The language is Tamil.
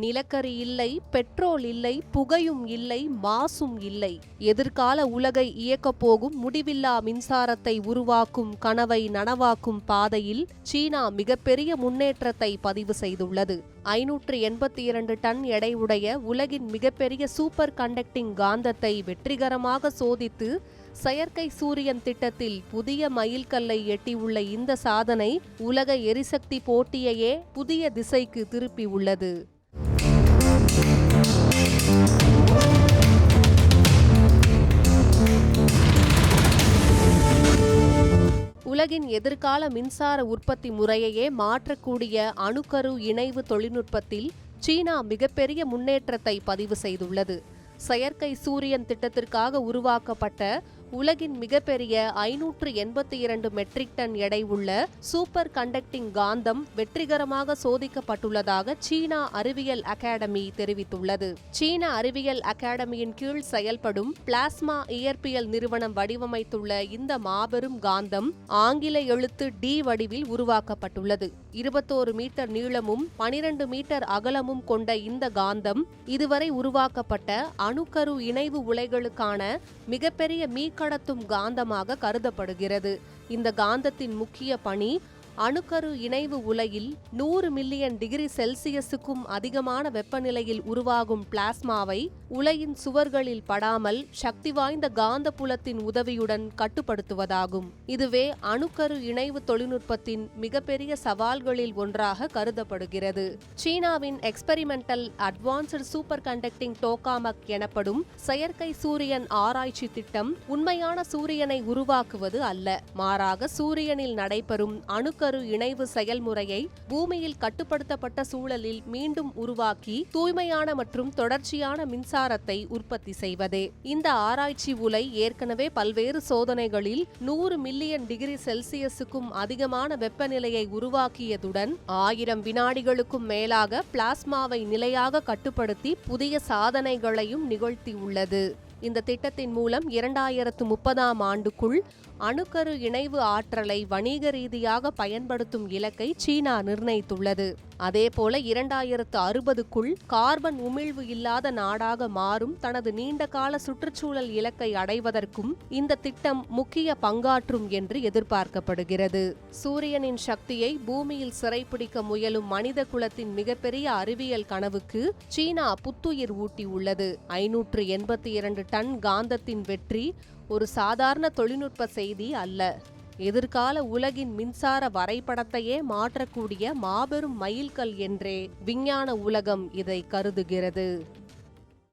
நிலக்கரி இல்லை, பெட்ரோல் இல்லை, புகையும் இல்லை, மாசும் இல்லை. எதிர்கால உலகை இயக்கப் போகும் முடிவில்லா மின்சாரத்தை உருவாக்கும் கனவை நனவாக்கும் பாதையில் சீனா மிகப்பெரிய முன்னேற்றத்தை பதிவு செய்துள்ளது. 582 டன் எடையுடைய உலகின் மிகப்பெரிய சூப்பர் கண்டக்டிங் காந்தத்தை வெற்றிகரமாக சோதித்து செயற்கை சூரியன் திட்டத்தில் புதிய மைல்கல்லை எட்டியுள்ள இந்த சாதனை உலக எரிசக்தி போட்டியையே புதிய திசைக்கு திருப்பியுள்ளது. உலகின் எதிர்கால மின்சார உற்பத்தி முறையையே மாற்றக்கூடிய அணுக்கரு இணைவு தொழில்நுட்பத்தில் சீனா மிகப்பெரிய முன்னேற்றத்தை பதிவு செய்துள்ளது. செயற்கை சூரியன் திட்டத்திற்காக உருவாக்கப்பட்ட உலகின் மிகப்பெரிய 582 மெட்ரிக் டன் எடை உள்ள சூப்பர் கண்டக்டிங் காந்தம் வெற்றிகரமாக சோதிக்கப்பட்டுள்ளதாக சீனா அறிவியல் அகாடமி தெரிவித்துள்ளது. சீன அறிவியல் அகாடமியின் கீழ் செயல்படும் பிளாஸ்மா இயற்பியல் நிறுவனம் வடிவமைத்துள்ள இந்த மாபெரும் காந்தம் ஆங்கில எழுத்து டி வடிவில் உருவாக்கப்பட்டுள்ளது. 21 மீட்டர் நீளமும் 12 மீட்டர் அகலமும் கொண்ட இந்த காந்தம் இதுவரை உருவாக்கப்பட்ட அணுக்கரு இணைவு உலைகளுக்கான மிகப்பெரிய மீக்கடத்தும் காந்தமாக கருதப்படுகிறது. இந்த காந்தத்தின் முக்கிய பணி அணுக்கரு இணைவு உலையில் 100 மில்லியன் டிகிரி செல்சியஸுக்கும் அதிகமான வெப்பநிலையில் உருவாகும் பிளாஸ்மாவை உலையின் சுவர்களில் படாமல் சக்தி வாய்ந்த காந்த புலத்தின் உதவியுடன் கட்டுப்படுத்துவதாகும். இதுவே அணுக்கரு இணைவு தொழில்நுட்பத்தின் மிகப்பெரிய சவால்களில் ஒன்றாக கருதப்படுகிறது. சீனாவின் எக்ஸ்பெரிமெண்டல் அட்வான்ஸ்டு சூப்பர் கண்டக்டிங் டோகாமக் எனப்படும் செயற்கை சூரியன் ஆராய்ச்சி திட்டம் உண்மையான சூரியனை உருவாக்குவது அல்ல, மாறாக சூரியனில் நடைபெறும் அணுக்கரு இணைவு செயல்முறையை பூமியில் கட்டுப்படுத்தப்பட்ட சூழலில் மீண்டும் உருவாக்கி தூய்மையான மற்றும் தொடர்ச்சியான மின்சாரத்தை உற்பத்தி செய்வதே. இந்த ஆராய்ச்சி உலை ஏற்கனவே பல்வேறு சோதனைகளில் 100 மில்லியன் டிகிரி செல்சியஸுக்கும் அதிகமான வெப்பநிலையை உருவாக்கியதுடன் 1000 வினாடிகளுக்கும் மேலாக பிளாஸ்மாவை நிலையாக கட்டுப்படுத்தி புதிய சாதனைகளையும் நிகழ்த்தியுள்ளது. இந்த திட்டத்தின் மூலம் 2030ஆம் ஆண்டுக்குள் அணுக்கரு இணைவு ஆற்றலை வணிக ரீதியாக பயன்படுத்தும் இலக்கை சீனா நிர்ணயித்துள்ளது. அதேபோல 2060க்குள் கார்பன் உமிழ்வு இல்லாத நாடாக மாறும் தனது நீண்டகால சுற்றுச்சூழல் இலக்கை அடைவதற்கும் இந்த திட்டம் முக்கிய பங்காற்றும் என்று எதிர்பார்க்கப்படுகிறது. சூரியனின் சக்தியை பூமியில் சிறைப்பிடிக்க முயலும் மனித குலத்தின் மிகப்பெரிய அறிவியல் கனவுக்கு சீனா புத்துயிர் ஊட்டியுள்ளது. 582 டன் காந்தத்தின் வெற்றி ஒரு சாதாரண தொழில்நுட்ப செய்தி அல்ல, எதிர்கால உலகின் மின்சார வரைபடத்தையே மாற்றக்கூடிய மாபெரும் மைல்கல் என்றே விஞ்ஞான உலகம் இதை கருதுகிறது.